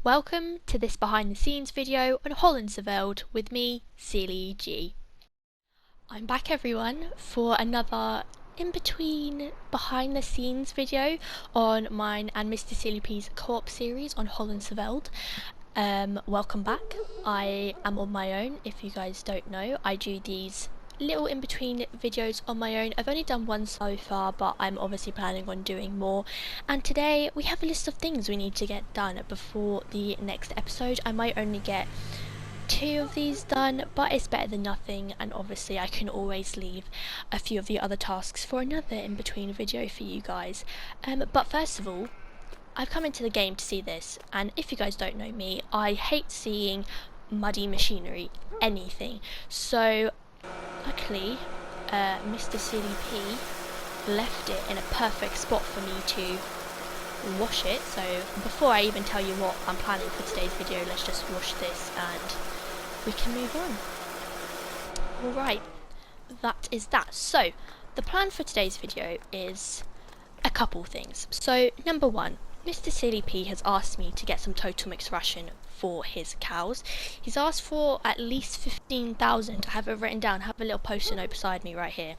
Welcome to this behind the scenes video on HOLLANDSCHEVELD with me, SealyEG. I'm back everyone for another in-between behind the scenes video on mine and MrSealyp's co-op series on HOLLANDSCHEVELD. Welcome back. I am on my own. If you guys don't know, I do these little in-between videos on my own. I've only done one so far, but I'm obviously planning on doing more, and today we have a list of things we need to get done before the next episode. I might only get 2 of these done, but it's better than nothing, and obviously I can always leave a few of the other tasks for another in-between video for you guys. But first of all, I've come into the game to see this, and if you guys don't know me, I hate seeing muddy machinery, anything. So luckily, MrSealyp left it in a perfect spot for me to wash it. So before I even tell you what I'm planning for today's video, let's just wash this and we can move on. Alright, that is that. So the plan for today's video is a couple things. So number one, MrSealyp has asked me to get some total mixed ration for his cows. He's asked for at least 15,000. I have it written down, I have a little post-it note beside me right here.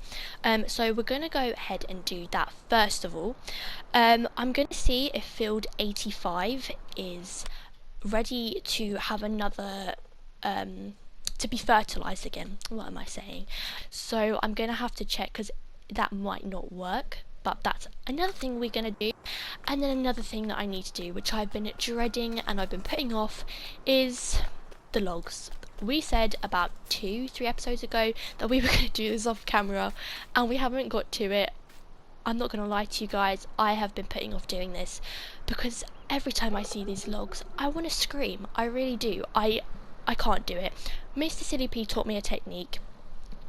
So we're going to go ahead and do that first of all. I'm going to see if field 85 is ready to have another to be fertilized again. What am I saying? So I'm going to have to check because that might not work. But that's another thing we're going to do. And then another thing that I need to do, which I've been dreading and I've been putting off, is the logs. We said about 2-3 episodes ago that we were going to do this off camera, and we haven't got to it. I'm not going to lie to you guys, I have been putting off doing this because every time I see these logs, I want to scream. I really do. I can't do it. MrSealyp taught me a technique.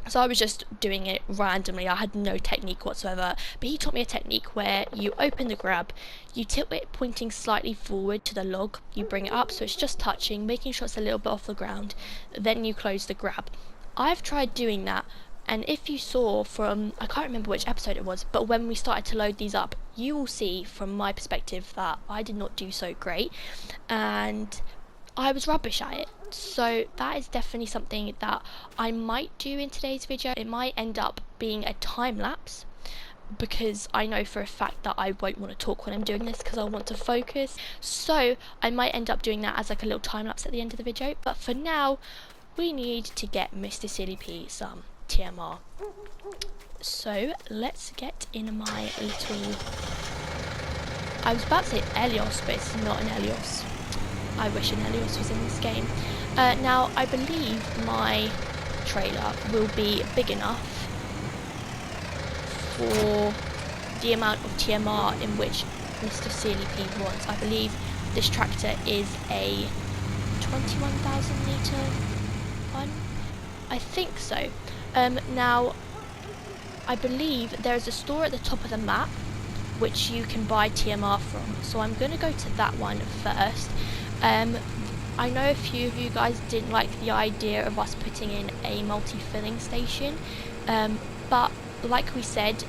So I was just doing it randomly, I had no technique whatsoever, but he taught me a technique where you open the grab, you tilt it pointing slightly forward to the log, you bring it up so it's just touching, making sure it's a little bit off the ground, then you close the grab. I've tried doing that, and if you saw from, I can't remember which episode it was, but when we started to load these up, you will see from my perspective that I did not do so great, and I was rubbish at it. So that is definitely something that I might do in today's video. It might end up being a time lapse because I know for a fact that I won't want to talk when I'm doing this because I want to focus. So I might end up doing that as like a little time lapse at the end of the video. But for now, we need to get MrSealyp some TMR. So let's get in my little, I was about to say Elios, but it's not an Elios. I wish an Elios was in this game. Now, I believe my trailer will be big enough for the amount of TMR in which MrSealyp wants. I believe this tractor is a 21,000 litre one. I think so. Now, I believe there is a store at the top of the map which you can buy TMR from. So I'm going to go to that one first. I know a few of you guys didn't like the idea of us putting in a multi-filling station, but like we said,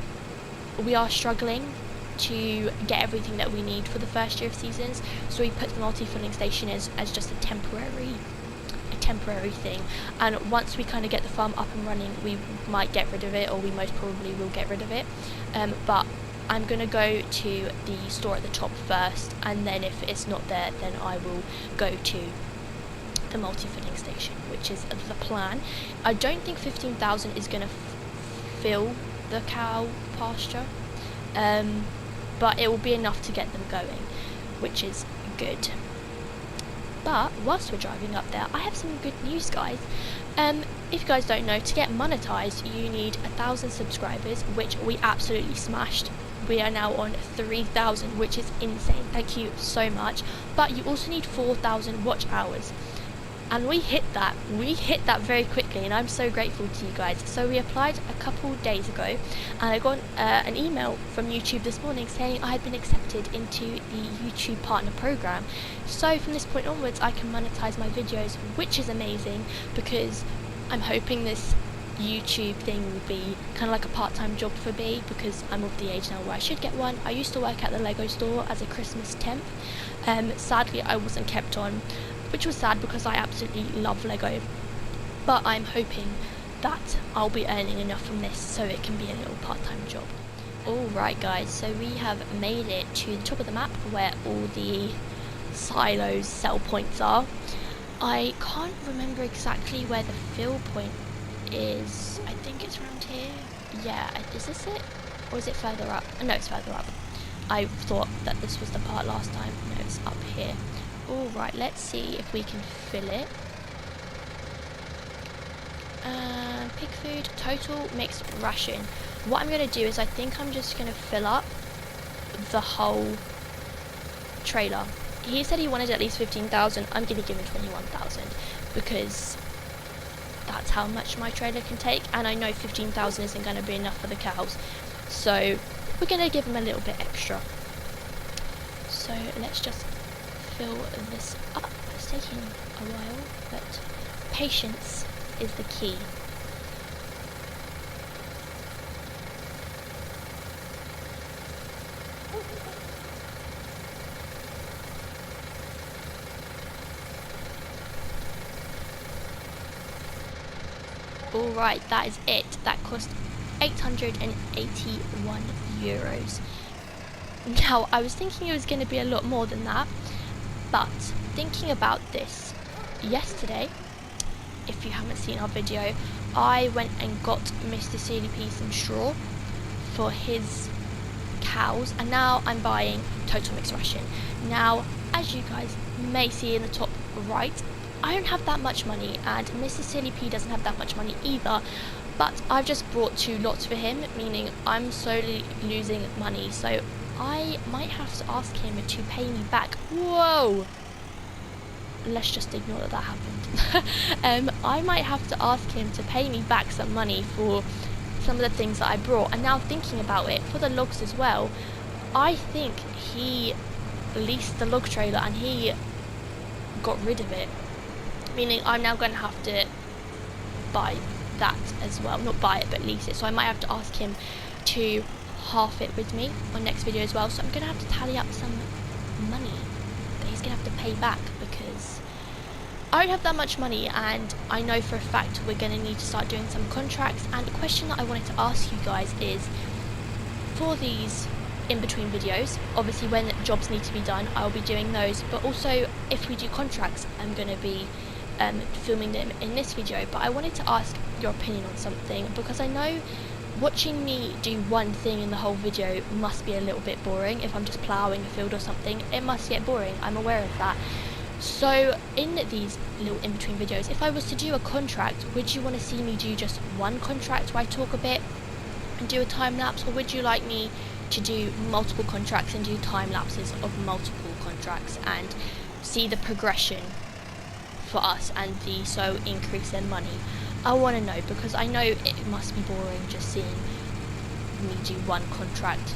we are struggling to get everything that we need for the first year of seasons, so we put the multi-filling station as just a temporary thing, and once we kind of get the farm up and running, we might get rid of it, or we most probably will get rid of it, but I'm going to go to the store at the top first, and then if it's not there, then I will go to the multi-filling station, which is the plan. I don't think 15,000 is going to fill the cow pasture, but it will be enough to get them going, which is good. But whilst we're driving up there, I have some good news, guys. If you guys don't know, to get monetized, you need 1,000 subscribers, which we absolutely smashed. We are now on 3,000, which is insane. Thank you so much. But you also need 4,000 watch hours. And we hit that very quickly, and I'm so grateful to you guys. So we applied a couple days ago, and I got an email from YouTube this morning saying I had been accepted into the YouTube partner program. So from this point onwards, I can monetize my videos, which is amazing because I'm hoping this YouTube thing will be kind of like a part-time job for me, because I'm of the age now where I should get one. I used to work at the Lego store as a Christmas temp. Sadly I wasn't kept on, which was sad because I absolutely love Lego, but I'm hoping that I'll be earning enough from this so it can be a little part-time job. Alright guys, so we have made it to the top of the map where all the silos sell points are. I can't remember exactly where the fill point is. I think it's around here. Yeah, is this it? Or is it further up? No, it's further up. I thought that this was the part last time. No, it's up here. Alright, let's see if we can fill it. Pig food, total mixed ration. What I'm going to do is I think I'm just going to fill up the whole trailer. He said he wanted at least 15,000. I'm going to give him 21,000 because that's how much my trailer can take, and I know 15,000 isn't going to be enough for the cows, so we're going to give him a little bit extra. So let's just fill this up. It's taking a while, but patience is the key. Alright, that is it. That cost 881 euros. Now, I was thinking it was going to be a lot more than that, but thinking about this, yesterday, if you haven't seen our video, I went and got MrSealyp some straw for his cows, and now I'm buying total mixed ration. Now, as you guys may see in the top right, I don't have that much money, and MrSealyp doesn't have that much money either, but I've just brought 2 lots for him, meaning I'm slowly losing money, so I might have to ask him to pay me back. Whoa! Let's just ignore that happened. I might have to ask him to pay me back some money for some of the things that I brought. And now thinking about it, for the logs as well, I think he leased the log trailer and he got rid of it, meaning I'm now going to have to buy that as well. Not buy it, but lease it. So I might have to ask him to half it with me on next video as well. So I'm going to have to tally up some money that he's going to have to pay back, because I don't have that much money, and I know for a fact we're going to need to start doing some contracts. And the question that I wanted to ask you guys is, for these in-between videos, obviously when jobs need to be done, I'll be doing those, but also if we do contracts, I'm going to be filming them in this video. But I wanted to ask your opinion on something, because I know watching me do one thing in the whole video must be a little bit boring. If I'm just ploughing a field or something, it must get boring. I'm aware of that. So in these little in-between videos, if I was to do a contract, would you want to see me do just one contract where I talk a bit and do a time lapse, or would you like me to do multiple contracts and do time lapses of multiple contracts and see the progression for us and the so increase in money? I want to know, because I know it must be boring just seeing me do one contract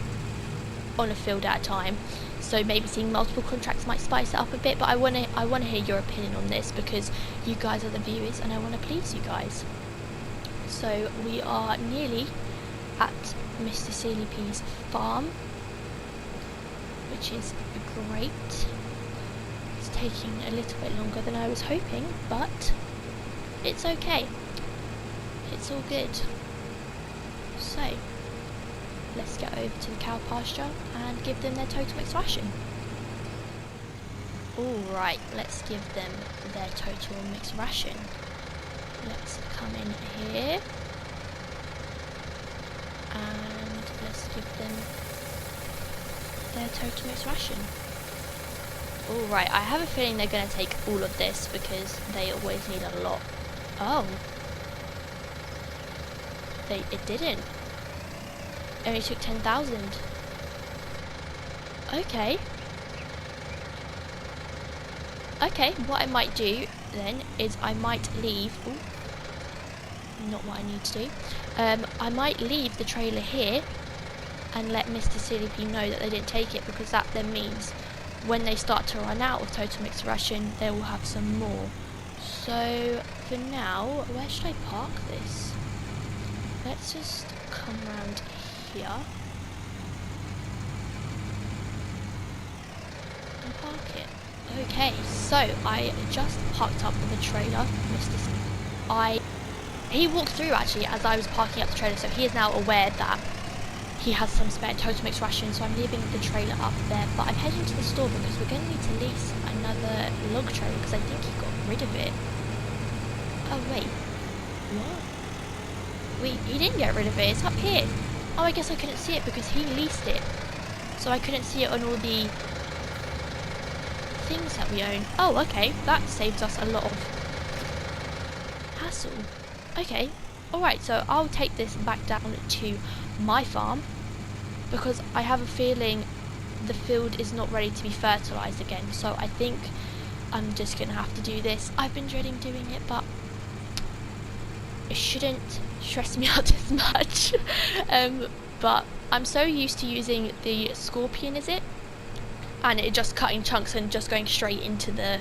on a field at a time. So maybe seeing multiple contracts might spice it up a bit, but I want to hear your opinion on this, because you guys are the viewers and I want to please you guys. So we are nearly at MrSealyp's farm, which is great. It's taking a little bit longer than I was hoping, but it's okay. It's all good. So let's get over to the cow pasture and give them their total mixed ration. Alright, let's give them their total mixed ration. Let's come in here and let's give them their total mixed ration. Alright, I have a feeling they're going to take all of this because they always need a lot. Oh. It didn't. It only took 10,000. Okay. Okay, what I might do then is I might leave... Ooh, not what I need to do. I might leave the trailer here and let MrSealyp know that they didn't take it, because that then means when they start to run out of total mixed ration, they will have some more. So for now, where should I park this? let's just come around here and park it. Okay, so I just parked up with the trailer, he walked through actually as I was parking up the trailer, so he is now aware that he has some spare total mix ration, so I'm leaving the trailer up there. But I'm heading to the store because we're going to need to lease another log trailer because I think he got rid of it. Oh wait, what? Wait, he didn't get rid of it, it's up here. Oh, I guess I couldn't see it because he leased it, so I couldn't see it on all the things that we own. Oh, okay, that saves us a lot of hassle. Okay, alright, so I'll take this back down to my farm because I have a feeling the field is not ready to be fertilised again, so I think I'm just going to have to do this. I've been dreading doing it, but it shouldn't stress me out as much. But I'm so used to using the Scorpion, is it? And it just cutting chunks and just going straight into the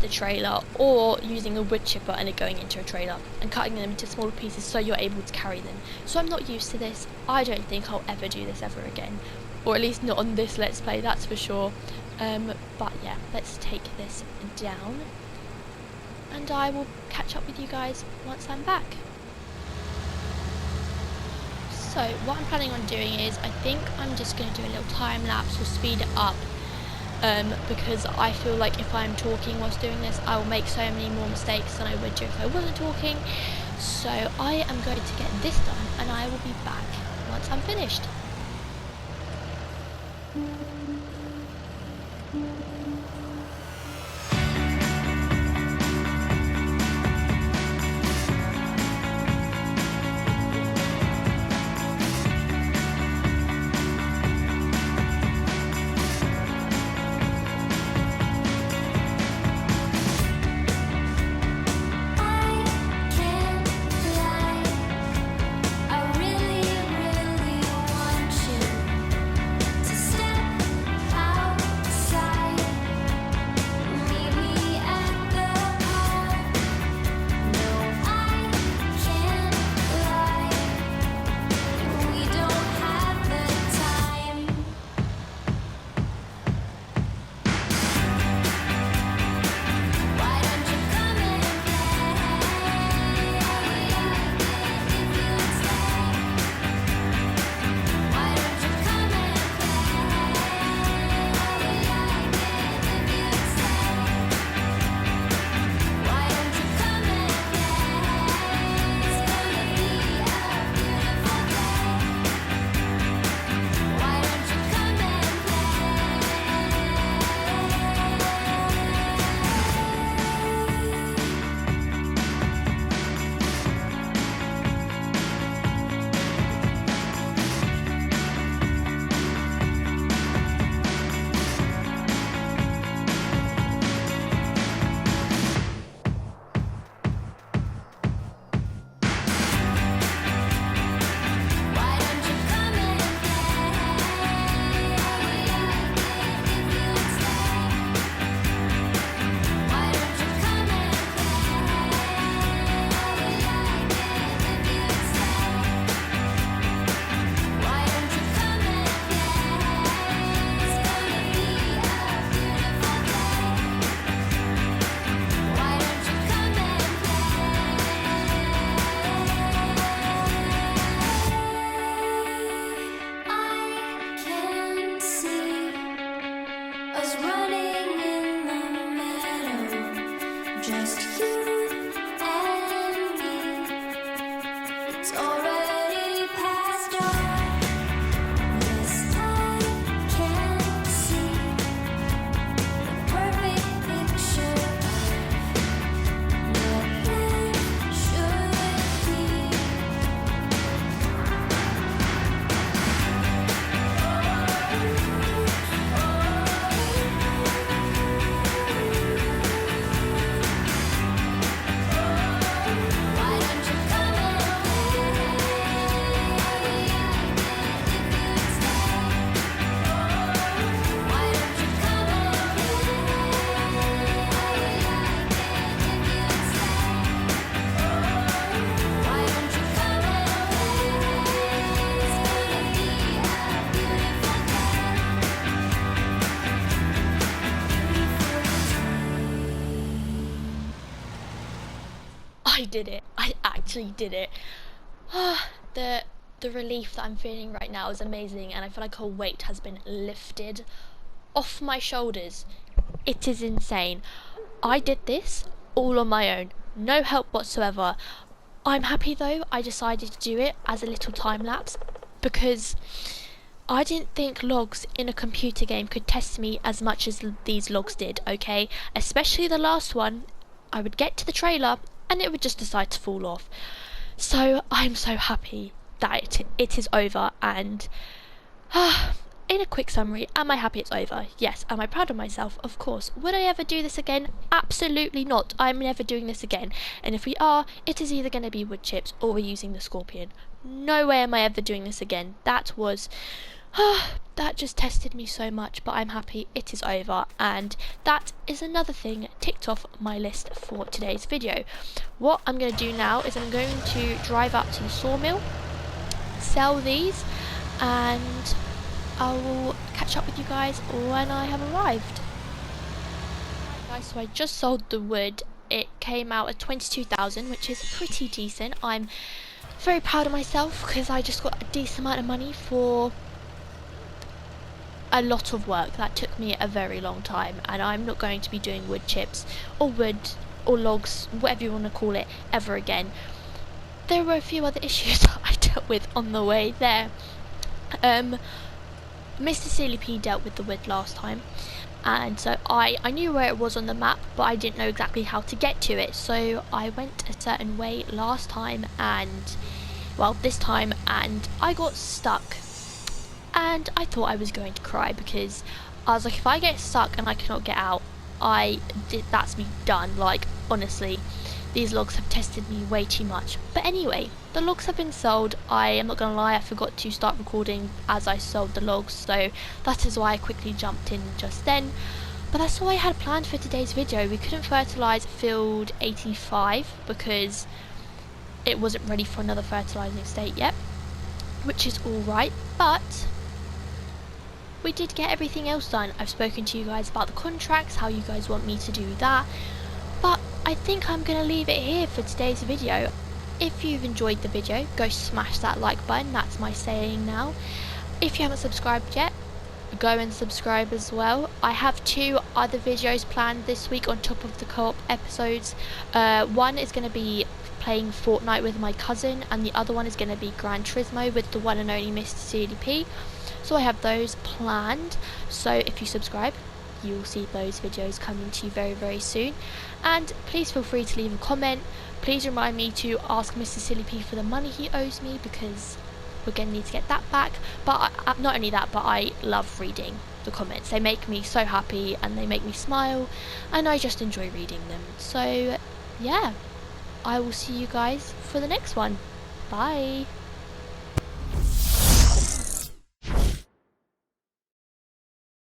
trailer, or using a wood chipper and it going into a trailer and cutting them into smaller pieces so you're able to carry them. So I'm not used to this. I don't think I'll ever do this ever again, or at least not on this Let's Play, that's for sure. But yeah, let's take this down and I will catch up with you guys once I'm back. So what I'm planning on doing is, I think I'm just going to do a little time lapse or speed it up, because I feel like if I'm talking whilst doing this, I will make so many more mistakes than I would do if I wasn't talking. So I am going to get this done and I will be back once I'm finished. I did it. I actually did it. The relief that I'm feeling right now is amazing, and I feel like a weight has been lifted off my shoulders. It is insane. I did this all on my own, no help whatsoever. I'm happy though I decided to do it as a little time lapse, because I didn't think logs in a computer game could test me as much as these logs did, okay? Especially the last one. I would get to the trailer and it would just decide to fall off. So I'm so happy that it is over, and in a quick summary, am I happy it's over? Yes. Am I proud of myself? Of course. Would I ever do this again? Absolutely not. I'm never doing this again. And if we are, it is either going to be wood chips or we're using the scorpion. No way am I ever doing this again. That just tested me so much, but I'm happy it is over, and that is another thing ticked off my list for today's video. What I'm going to do now is I'm going to drive up to the sawmill, sell these, and I will catch up with you guys when I have arrived. Guys, so I just sold the wood. It came out at 22,000, which is pretty decent. I'm very proud of myself because I just got a decent amount of money for a lot of work that took me a very long time, and I'm not going to be doing wood chips or wood or logs, whatever you want to call it, ever again. There were a few other issues that I dealt with on the way there. MrSealyp dealt with the wood last time, and so I knew where it was on the map, but I didn't know exactly how to get to it, so I went a certain way last time, and well, this time, and I got stuck. And I thought I was going to cry, because I was like, if I get stuck and I cannot get out, that's me done. Like, honestly, these logs have tested me way too much. But anyway, the logs have been sold. I am not gonna lie, I forgot to start recording as I sold the logs, so that is why I quickly jumped in just then. But that's all I had planned for today's video. We couldn't fertilise field 85 because it wasn't ready for another fertilising state yet, which is alright, but we did get everything else done. I've spoken to you guys about the contracts, how you guys want me to do that, but I think I'm going to leave it here for today's video. If you've enjoyed the video, go smash that like button, that's my saying now. If you haven't subscribed yet, go and subscribe as well. I have 2 other videos planned this week on top of the co-op episodes. One is going to be playing Fortnite with my cousin, and the other one is going to be Gran Turismo with the one and only MrSealyp. So I have those planned, so if you subscribe, you will see those videos coming to you very, very soon. And please feel free to leave a comment. Please remind me to ask MrSealyp for the money he owes me, because we're going to need to get that back. But not only that, but I love reading the comments. They make me so happy and they make me smile, and I just enjoy reading them. So yeah, I will see you guys for the next one. Bye.